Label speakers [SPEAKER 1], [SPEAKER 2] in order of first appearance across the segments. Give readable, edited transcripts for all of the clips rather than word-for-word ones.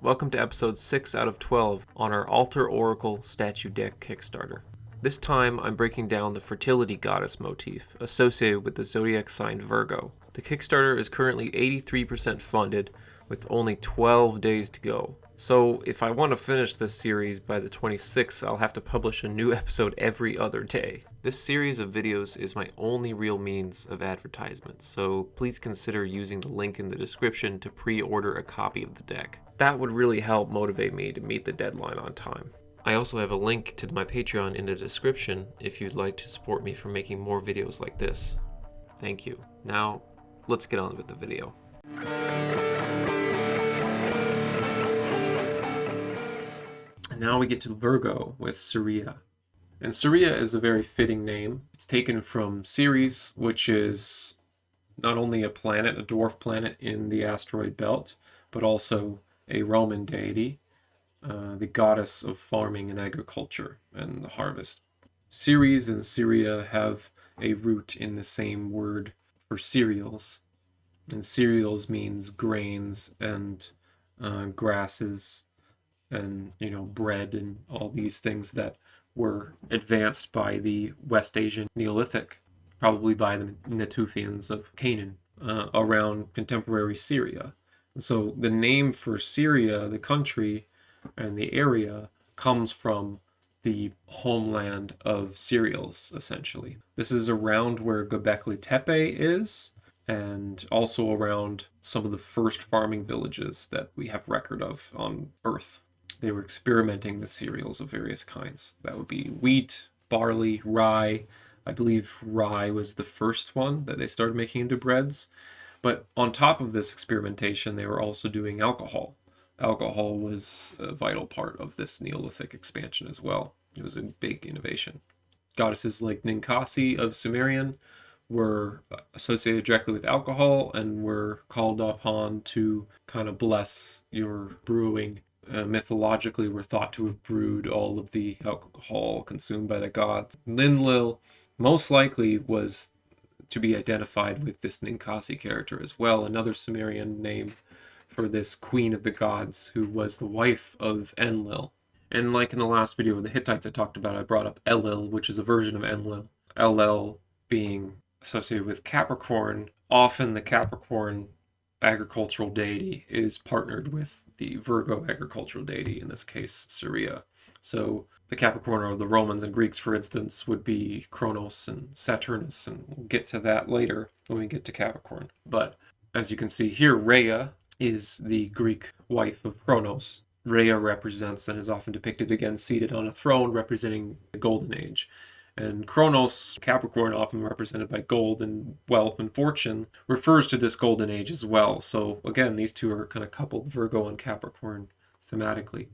[SPEAKER 1] Welcome to episode 6 out of 12 on our Altar Oracle Statue Deck Kickstarter. This time I'm breaking down the Fertility Goddess motif associated with the zodiac sign Virgo. The Kickstarter is currently 83% funded with only 12 days to go. So if I want to finish this series by the 26th, I'll have to publish a new episode every other day. This series of videos is my only real means of advertisement, so please consider using the link in the description to pre-order a copy of the deck. That would really help motivate me to meet the deadline on time. I also have a link to my Patreon in the description if you'd like to support me for making more videos like this. Thank you. Now, let's get on with the video. And now we get to Virgo with CEREA. And CEREA is a very fitting name. It's taken from Ceres, which is not only a planet, a dwarf planet in the asteroid belt, but also a Roman deity, the goddess of farming and agriculture and the harvest. Ceres and CEREA have a root in the same word for cereals. And cereals means grains and grasses and, bread and all these things that were advanced by the West Asian Neolithic, probably by the Utopians of Canaan, around contemporary Syria. So the name for Syria, the country and the area, comes from the homeland of cereals, essentially. This is around where Göbekli Tepe is, and also around some of the first farming villages that we have record of on Earth. They were experimenting with cereals of various kinds. That would be wheat, barley, rye. I believe rye was the first one that they started making into breads. But on top of this experimentation, they were also doing alcohol. Alcohol was a vital part of this Neolithic expansion as well. It was a big innovation. Goddesses like Ninkasi of Sumerian were associated directly with alcohol and were called upon to kind of bless your brewing. Mythologically, were thought to have brewed all of the alcohol consumed by the gods. Linlil most likely was to be identified with this Ninkasi character as well, another Sumerian name for this queen of the gods who was the wife of Enlil. And like in the last video of the Hittites I talked about, I brought up Elil, which is a version of Enlil. Elil being associated with Capricorn. Often the Capricorn agricultural deity is partnered with the Virgo agricultural deity, in this case CEREA. So the Capricorn or the Romans and Greeks, for instance, would be Kronos and Saturnus, and we'll get to that later when we get to Capricorn. But as you can see here, Rhea is the Greek wife of Kronos. Rhea represents and is often depicted again seated on a throne representing the Golden Age. And Kronos, Capricorn, often represented by gold and wealth and fortune, refers to this golden age as well. So again, these two are kind of coupled, Virgo and Capricorn, thematically.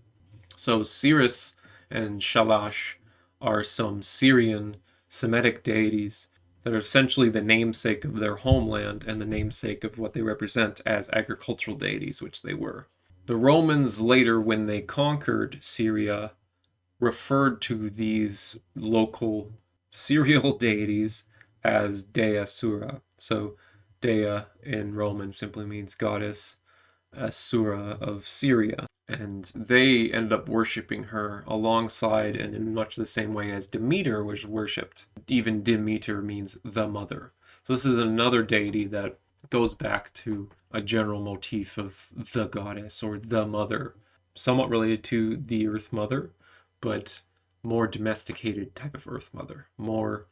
[SPEAKER 1] So Ceres and Shalash are some Syrian Semitic deities that are essentially the namesake of their homeland and the namesake of what they represent as agricultural deities, which they were. The Romans later, when they conquered Syria, referred to these local cereal deities as Dea Sura. So Dea in Roman simply means goddess, Sura of Syria. And they ended up worshipping her alongside and in much the same way as Demeter was worshipped. Even Demeter means the mother. So this is another deity that goes back to a general motif of the goddess or the mother, somewhat related to the Earth Mother, but more domesticated type of Earth Mother, more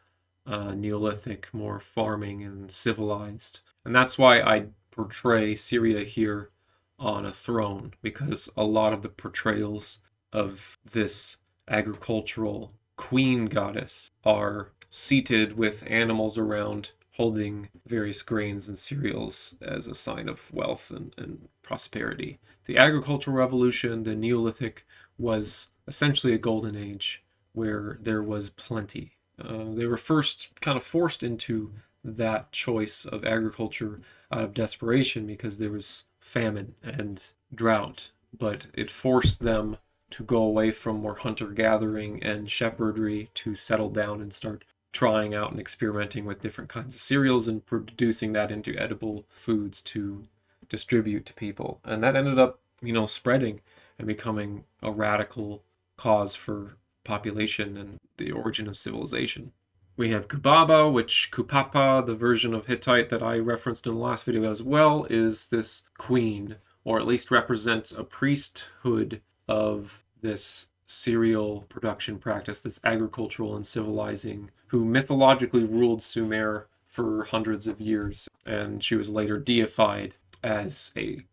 [SPEAKER 1] Neolithic, more farming and civilized. And that's why I portray CEREA here on a throne, because a lot of the portrayals of this agricultural queen goddess are seated with animals around holding various grains and cereals as a sign of wealth and prosperity. The agricultural revolution, the Neolithic, was essentially a golden age where there was plenty. They were first kind of forced into that choice of agriculture out of desperation because there was famine and drought, but it forced them to go away from more hunter-gathering and shepherdry to settle down and start trying out and experimenting with different kinds of cereals and producing that into edible foods to distribute to people. And that ended up spreading and becoming a radical cause for population and the origin of civilization. We have Kubaba, which Kupapa, the version of Hittite that I referenced in the last video as well, is this queen, or at least represents a priesthood of this cereal production practice, this agricultural and civilizing, who mythologically ruled Sumer for hundreds of years, and she was later deified as a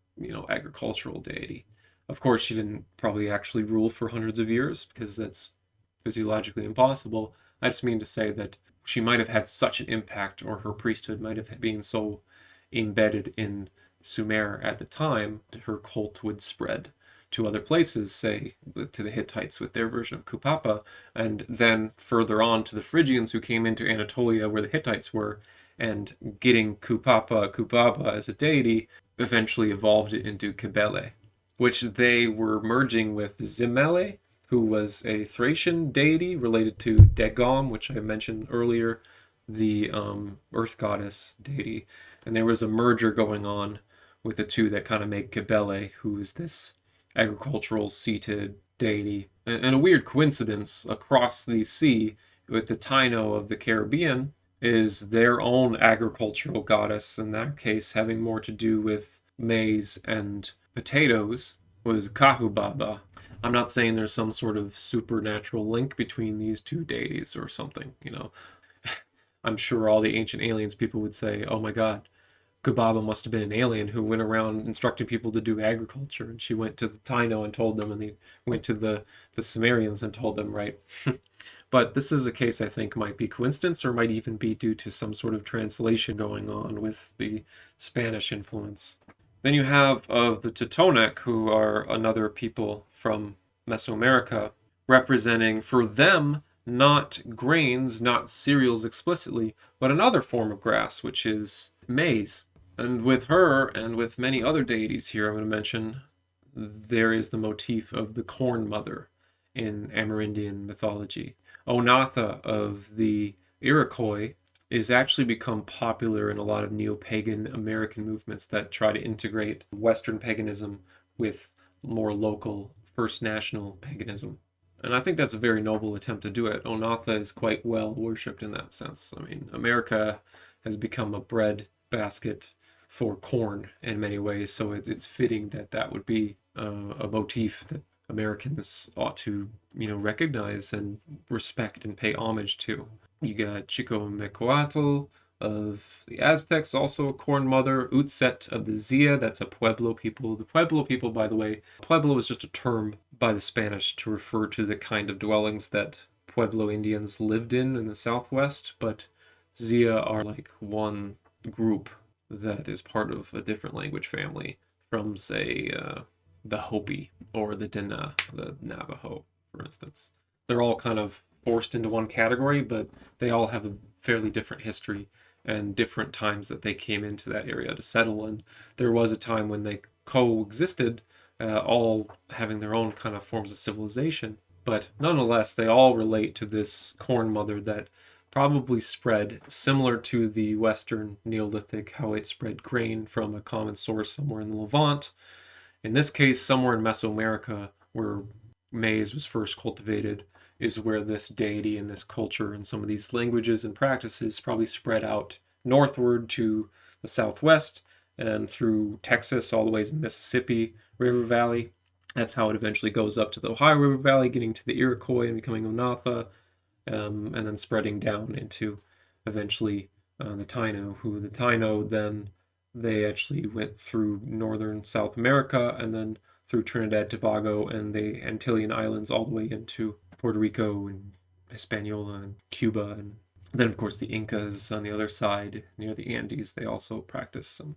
[SPEAKER 1] agricultural deity. Of course, she didn't probably actually rule for hundreds of years because that's physiologically impossible. I just mean to say that she might have had such an impact, or her priesthood might have been so embedded in Sumer at the time that her cult would spread to other places, say to the Hittites with their version of Kupapa, and then further on to the Phrygians who came into Anatolia where the Hittites were, and getting Kupapa as a deity eventually evolved it into Kybele, which they were merging with Zimele, who was a Thracian deity related to Dagon, which I mentioned earlier, the earth goddess deity. And there was a merger going on with the two that kind of make Kybele, who is this agricultural seated deity. And a weird coincidence across the sea with the Taino of the Caribbean is their own agricultural goddess, in that case having more to do with maize and potatoes, was Kahubaba. I'm not saying there's some sort of supernatural link between these two deities or something, I'm sure all the ancient aliens people would say, oh my god, Kubaba must have been an alien who went around instructing people to do agriculture, and she went to the Taino and told them, and they went to the Sumerians and told them, right? But this is a case I think might be coincidence, or might even be due to some sort of translation going on with the Spanish influence. Then you have the Totonac, who are another people from Mesoamerica, representing for them not grains, not cereals explicitly, but another form of grass, which is maize. And with her, and with many other deities here I'm going to mention, there is the motif of the corn mother in Amerindian mythology. Onatha of the Iroquois is actually become popular in a lot of neo-pagan American movements that try to integrate Western paganism with more local First National paganism. And I think that's a very noble attempt to do it. Onatha is quite well worshipped in that sense. I mean, America has become a bread basket for corn in many ways, so it's fitting that that would be a motif that Americans ought to, recognize and respect and pay homage to. You got Chicomecoatl of the Aztecs, also a corn mother. Utset of the Zia, that's a Pueblo people. The Pueblo people, by the way, Pueblo is just a term by the Spanish to refer to the kind of dwellings that Pueblo Indians lived in the Southwest, but Zia are like one group that is part of a different language family from, say, the Hopi or the Dena, the Navajo, for instance. They're all kind of forced into one category, but they all have a fairly different history and different times that they came into that area to settle. And there was a time when they coexisted, all having their own kind of forms of civilization. But nonetheless, they all relate to this corn mother that probably spread similar to the Western Neolithic, how it spread grain from a common source somewhere in the Levant. In this case, somewhere in Mesoamerica, where maize was first cultivated, is where this deity and this culture and some of these languages and practices probably spread out northward to the southwest and through Texas all the way to the Mississippi River Valley. That's how it eventually goes up to the Ohio River Valley, getting to the Iroquois and becoming Onatha, and then spreading down into eventually the Taino, who the Taino then they actually went through northern South America and then through Trinidad, Tobago, and the Antillean Islands all the way into Puerto Rico and Hispaniola and Cuba. And then, of course, the Incas on the other side near the Andes, they also practice some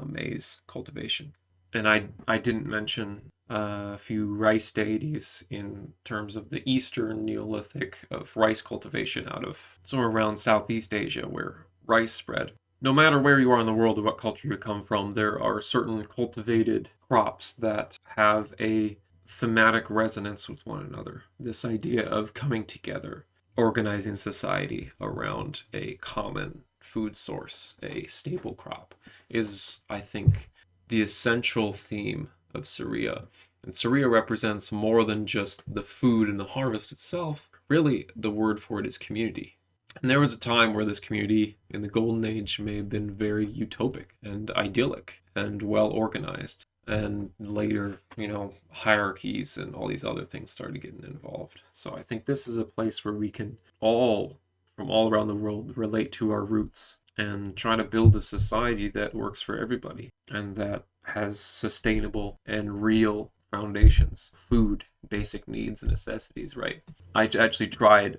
[SPEAKER 1] maize cultivation. And I didn't mention a few rice deities in terms of the Eastern Neolithic of rice cultivation out of somewhere around Southeast Asia where rice spread. No matter where you are in the world or what culture you come from, there are certain cultivated crops that have a thematic resonance with one another. This idea of coming together, organizing society around a common food source, a staple crop, is, I think, the essential theme of CEREA. And CEREA represents more than just the food and the harvest itself. Really, the word for it is community. And there was a time where this community in the Golden Age may have been very utopic and idyllic and well organized. And later, hierarchies and all these other things started getting involved. So I think this is a place where we can all, from all around the world, relate to our roots and try to build a society that works for everybody and that has sustainable and real foundations, food, basic needs and necessities, right? I actually tried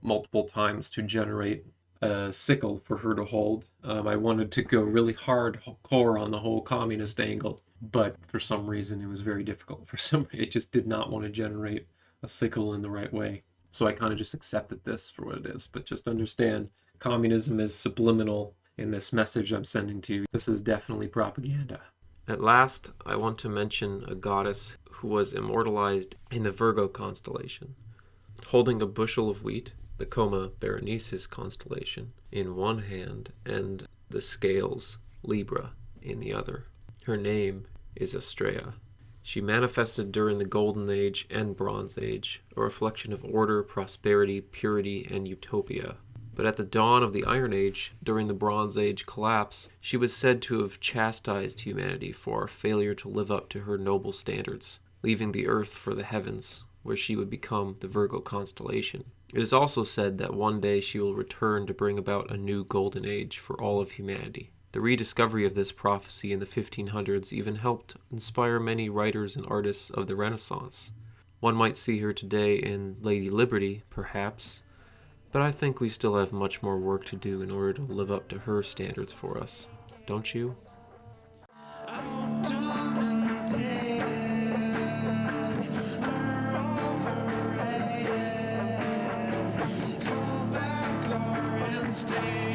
[SPEAKER 1] multiple times to generate a sickle for her to hold. I wanted to go really hardcore on the whole communist angle, but for some reason it was very difficult. It just did not want to generate a sickle in the right way. So I kind of just accepted this for what it is. But just understand, communism is subliminal in this message I'm sending to you. This is definitely propaganda. At last, I want to mention a goddess who was immortalized in the Virgo constellation, holding a bushel of wheat, the Coma Berenices constellation, in one hand and the scales, Libra, in the other. Her name is Astrea. She manifested during the Golden Age and Bronze Age, a reflection of order, prosperity, purity, and utopia. But at the dawn of the Iron Age, during the Bronze Age collapse, she was said to have chastised humanity for our failure to live up to her noble standards, leaving the earth for the heavens, where she would become the Virgo constellation. It is also said that one day she will return to bring about a new golden age for all of humanity. The rediscovery of this prophecy in the 1500s even helped inspire many writers and artists of the Renaissance. One might see her today in Lady Liberty, perhaps, but I think we still have much more work to do in order to live up to her standards for us. Don't you? Stay